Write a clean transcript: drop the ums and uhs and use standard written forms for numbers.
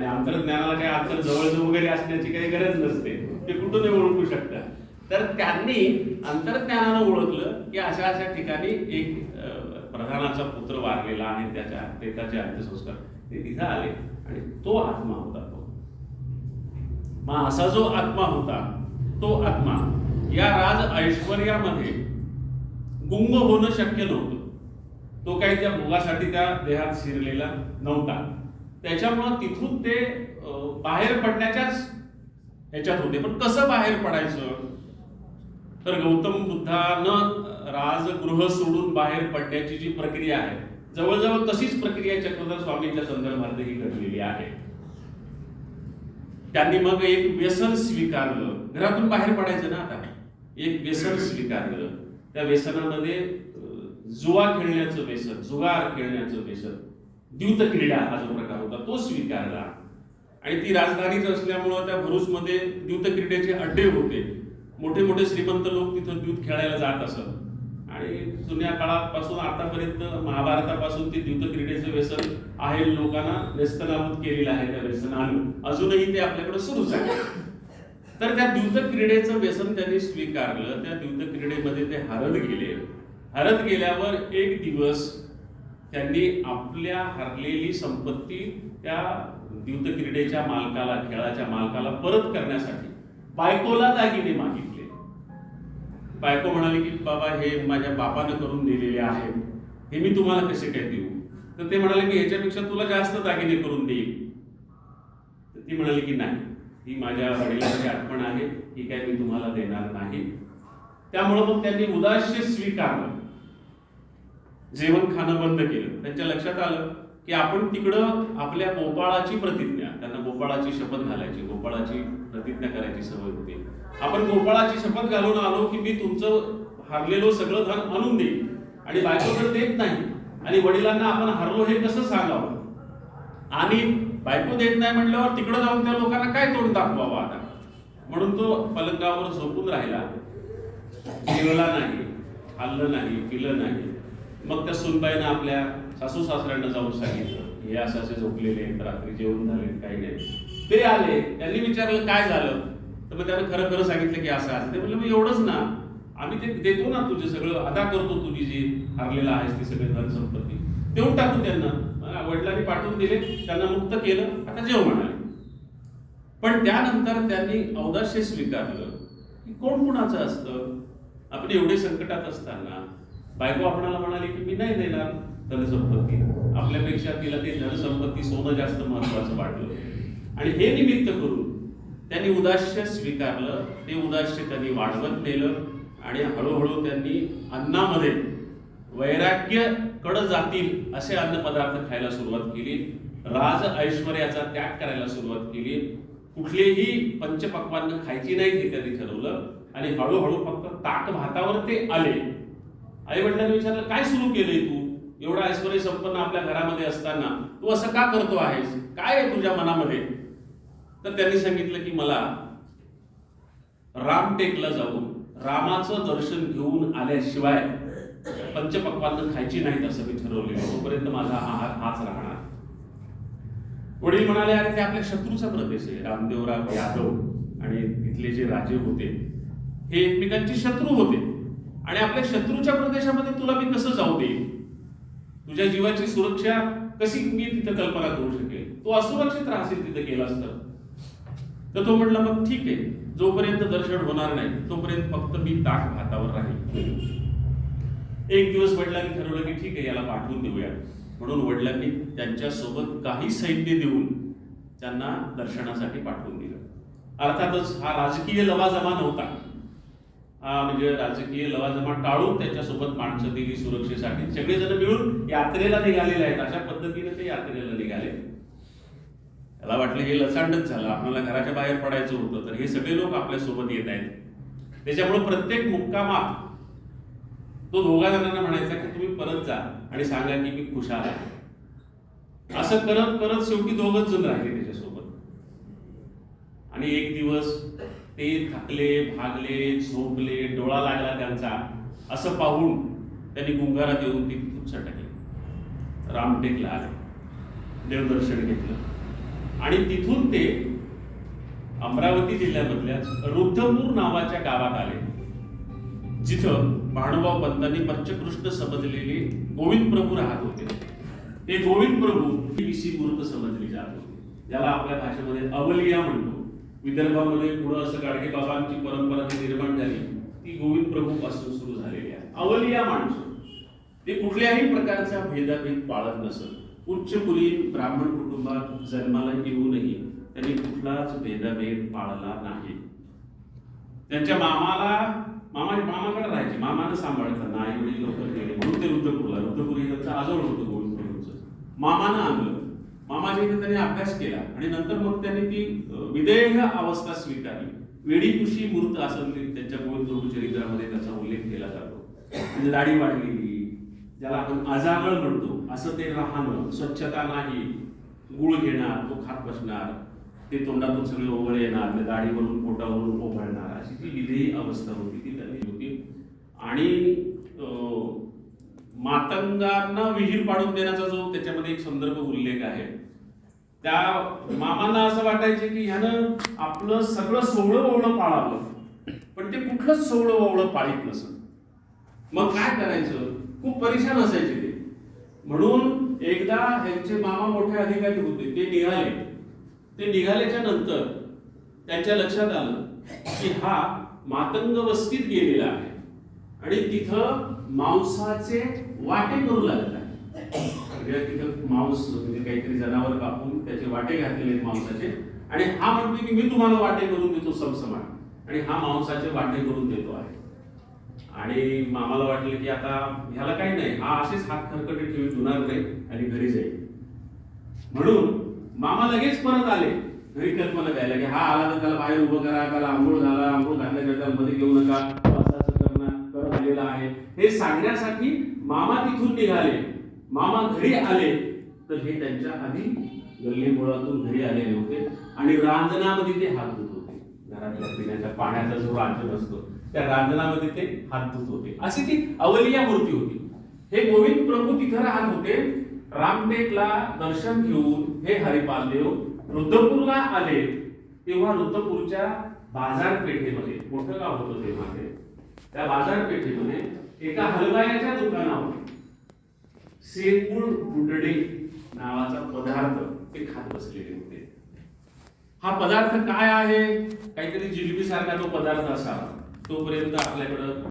आणि अंतर्ज्ञानाला काही अंतर जवळ वगैरे असण्याची काही गरज नसते, ते कुठूनही ओळखू शकतात. तर त्यांनी अंतर्ज्ञानानं ओळखलं की अशा अशा ठिकाणी एक प्रधानाचा पुत्र वारलेला आहे, त्याचे अंत्यसंस्कार. ते तिथं आले आणि तो आत्मा होता तो. मग असा जो आत्मा होता तो आत्मा या राज ऐश्वर्यामध्ये गुंग होणं शक्य नव्हतं. तो काही त्या भोगासाठी त्या देहात शिरलेला नव्हता. त्याच्यामुळं तिथून ते बाहेर पडण्याच्याच ह्याच्यात होते. पण कसं बाहेर पडायचं? तर गौतम बुद्धानं राजगृह सोडून बाहेर पडण्याची जी प्रक्रिया आहे, जवळजवळ तशीच प्रक्रिया चक्रधर स्वामींच्या संदर्भातही घडलेली आहे. त्यांनी मग एक व्यसन स्वीकारलं. घरातून बाहेर पडायचं ना, आता एक व्यसन स्वीकारलं. त्या व्यसनामध्ये जुवा खेळण्याचं व्यसन, जुगार खेळण्याचं व्यसन, द्यूत क्रीडा हा जो प्रकार होता तो स्वीकारला. आणि ती राजधानीच असल्यामुळं त्या भरूचमध्ये द्यूत क्रीडेचे अड्डे होते. मोठे मोठे श्रीमंत लोक तिथं द्यूत खेळायला जात असत. आणि जुन्या काळापासून आतापर्यंत महाभारतापासून ते द्यूत क्रीडेचं व्यसन आहे, लोकांना व्यसनाभूत केलेलं आहे. त्या व्यसनानं अजूनही ते आपल्याकडे सुरूच आहे. तर त्या द्यूत क्रीडेचं व्यसन त्यांनी स्वीकारलं. त्या द्यूत क्रीडेमध्ये ते हरत गेले. हरत गेल्यावर एक दिवस त्यांनी आपल्या हरलेली संपत्ती त्या द्यूत क्रीडेच्या मालकाला, खेळाच्या मालकाला परत करण्यासाठी बायकोला दागिने मागितले. बायको म्हणाली की बाबा हे माझ्या बापानं करून दिलेले आहेत, हे मी तुम्हाला कसे काय देऊ? तर ते म्हणाले की ह्याच्यापेक्षा तुला जास्त दागिने करून देईल. तर ती म्हणाली की नाही, ही माझ्या वडिलांची आठवण आहे, ही काय मी तुम्हाला देणार नाही. त्यामुळं मग त्यांनी उदास्य स्वीकारलं. जेवण खाणं बंद केलं. त्यांच्या लक्षात आलं की आपण तिकडं आपल्या गोपाळाची प्रतिज्ञा, त्यांना गोपाळाची शपथ घालायची, गोपाळाची प्रतिज्ञा करायची सवय होती. आपण गोपाळाची शपथ घालून आलो की मी तुमचं हरलेलो सगळं धन आणून देईल, आणि बायकोकडे देत नाही, आणि वडिलांना आपण हरलो हे कसं सांगावं, आणि बायको देत नाही म्हटल्यावर तिकडं जाऊन त्या लोकांना काय तोंड दाखवावं आता. म्हणून तो पलंगावर झोपून राहिला, जेवला नाही, खाल्लं नाही, पिलं नाही. मग त्या सुनबाईनं आपल्या सासू सासऱ्यांना जाऊन सांगितलं हे असे झोपलेले आहेत, रात्री जेवण झाले काही नाही. ते आले, त्यांनी विचारलं काय झालं, तर मग त्यानं खरं खरं सांगितलं की असं असं. ते म्हणलं मग एवढंच ना, आम्ही ते देतो ना, तुझे सगळं अदा करतो, तुझी जी हरलेला आहेस ती सगळी धन संपत्ती देऊन टाकू त्यांना. वडिलांनी पाठवून दिले, त्यांना मुक्त केलं, आता जेव म्हणाले. पण त्यानंतर त्यांनी औदास्य स्वीकारलं की कोण कुणाचं असतं. आपण एवढे संकटात असताना बायको आपणाला म्हणाली की मी नाही देणार धनसंपत्ती, आपल्यापेक्षा तिला ती धनसंपत्ती सोनं जास्त महत्वाचं वाटलं, आणि हे निमित्त करून त्यांनी उदास्य स्वीकारलं. ते उदास्य त्यांनी वाढवत नेलं, आणि हळूहळू त्यांनी अन्नामध्ये वैराग्य कड जातील असे अन्नपदार्थ खायला सुरुवात केली. राज ऐश्वर्याचा त्याग करायला सुरुवात केली. कुठलेही पंचपक्वान्न खायची नाही हे त्यांनी ठरवलं, आणि हळूहळू फक्त ताक भातावर ते आले. आई वडिलांनी विचारलं काय सुरू केलंय तू, एवढा ऐश्वर्य संपन्न आपल्या घरामध्ये असताना तू असं का करतो आहेस, काय आहे तुझ्या मनामध्ये? तर त्यांनी सांगितलं की मला रामटेकला जाऊन रामाचं दर्शन घेऊन आल्याशिवाय पंचपक्वान्न खायची नाहीत असं मी ठरवलेलं, तोपर्यंत माझा आहार हाच राहणार. वडील म्हणाले अरे ते आपल्या शत्रूचा प्रदेश आहे. रामदेवराव यादव आणि तिथले जे राजे होते हे एकमेकांचे शत्रू होते, आणि आपल्या शत्रूच्या प्रदेशामध्ये तुला मी कसं जाऊ देईन? तुझ्या जीवाची सुरक्षा कशी मी तिथं कल्पना करू शकेल? तू असुरक्षित राहशील तिथे गेलास तर तो म्हटला मग ठीक आहे, जोपर्यंत दर्शन होणार नाही तोपर्यंत फक्त मी ताक भातावर राहील. एक दिवस वडिलांनी ठरवलं की ठीक आहे, याला पाठवून देऊया. म्हणून वडिलांनी त्यांच्यासोबत काही सैन्य देऊन त्यांना दर्शनासाठी पाठवून दिलं. अर्थातच हा राजकीय लवाजमा नव्हता, हा म्हणजे राजकीय लवाजमा टाळून त्याच्यासोबत माणसं दिली सुरक्षेसाठी. सगळेजण मिळून यात्रेला निघालेले आहेत. अशा पद्धतीने ते यात्रेला निघाले. त्याला वाटलं हे लचांडच झालं, आपल्याला घराच्या बाहेर पडायचं होतं, तर हे सगळे लोक आपल्या सोबत येत आहेत. त्याच्यामुळे प्रत्येक मुक्कामात तो दोघा जणांना म्हणायचा की तुम्ही परत जा आणि सांगा की मी खुशाल आहे. असं करत करत शेवटी दोघच जण राहिले त्याच्यासोबत. आणि एक दिवस ते थकले, भागले, झोपले, डोळा लागला त्यांचा, असं पाहून त्यांनी गुंगारात येऊन ती तिथून सटकले. रामटेकला आले, देवदर्शन घेतलं, आणि आणि तिथून ते अमरावती जिल्ह्यामधल्या रुद्धपूर नावाच्या गावात आले, जिथं भानुभाव पंतांनी पंचकृष्ण समजलेले गोविंद प्रभू राहत होते. ते गोविंद प्रभू ही विशी मूर्त समजली जात होती, ज्याला आपल्या भाषेमध्ये अवलिया म्हणतो. विदर्भामध्ये पुढं असं गाडगे बाबांची परंपरा जी निर्माण झाली ती गोविंद प्रभू पासून सुरू झालेली आहे. अवलिया माणसं ते कुठल्याही प्रकारचा भेदाभेद पाळत नसत. उच्च कुलीन ब्राह्मण कुटुंबात जन्माला येऊनही त्यांनी कुठलाच भेदाभेद पाळला नाही. त्यांच्या मामाकडे राहायचे, मामानं सांभाळताना आई वडील लवकर गेले म्हणून ते रुद्धपूर हे त्यांचं आजोळ होतं गोविंद प्रभूंचं. मामानं आणलं, मामाच्या इथे त्यांनी अभ्यास केला आणि नंतर मग त्यांनी ती विदेह अवस्था स्वीकारली. वेडीकुशी मूर्त असं त्यांच्या गोविंद प्रभू चरित्रामध्ये त्याचा उल्लेख केला जातो. म्हणजे दाढी वाढलेली, ज्याला आपण आजागळ म्हणतो, असं ते राहणं, स्वच्छता नाही, गुळ घेणार, तो खात बसणार, ते तोंडातून सगळे ओघळ येणार, ते दाढीवरून पोटावरून ओघळणार, अशी ती विधेयी अवस्था होती ती त्यांनी होती. आणि मातंगांना विहीर पाडून देण्याचा जो त्याच्यामध्ये एक संदर्भ उल्लेख आहे, त्या मामांना असं वाटायचे की ह्यानं आपलं सगळं सोवळं ओवळं पाळावं, पण ते कुठलंच सोवळं ओवळं पाळीत नसत. मग काय करायचं, खूप परेशान असायचे ते. म्हणून एकदा ह्यांचे मामा मोठे अधिकारी होते, ते निघाल्याच्या नंतर त्यांच्या लक्षात आलं की हा मातंग वस्तीत गेलेला आहे आणि तिथं मांसाचे वाटे करू लागला आहे. तिथं मांस म्हणजे काहीतरी जनावर कापून त्याचे वाटे घातलेले आहेत मांसाचे, आणि हा म्हणतो की मी तुम्हाला वाटे करून देतो समसमान, आणि हा मांसाचे वाटे करून देतो आहे. आणि मामाला वाटलं की आता ह्याला काही नाही, हा असेच हात खरकटे ठेवी धुणार नाही आणि घरी जाईल. म्हणून मामा लगेच परत आले घरी कल्पना द्यायला की हा आला तर त्याला बाहेर उभं करा, त्याला आंघोळ घातल्याच्या त्याला मध्ये घेऊ नका, असं करत आलेला आहे हे सांगण्यासाठी मामा तिथून निघाले. मामा घरी आले तर हे त्यांच्या आधी गल्ली मुळातून घरी आलेले होते आणि रांजणामध्ये ते हात धुत होते. घरातल्या पिण्याच्या पाण्याचा जो रांजण असतो त्या रांजणामध्ये ते हात धुत होते. अशी ती अवलिया मूर्ती होती. हे गोविंद प्रभू तिथं राहत होते. रामटेकला दर्शन घेऊन हे हरिपालदेव रुद्धपूरला आले तेव्हा रुद्धपूरच्या बाजारपेठेमध्ये, मोठं गाव होतं तेव्हा, त्या बाजारपेठेमध्ये एका हलवायाच्या दुकानावर सेंगुळ बुडडे नावाचा पदार्थ ते खात बसलेले होते. हा पदार्थ काय आहे, काहीतरी जिलबी सारखा तो पदार्थ असावा. तोपर्यंत आपल्याकडं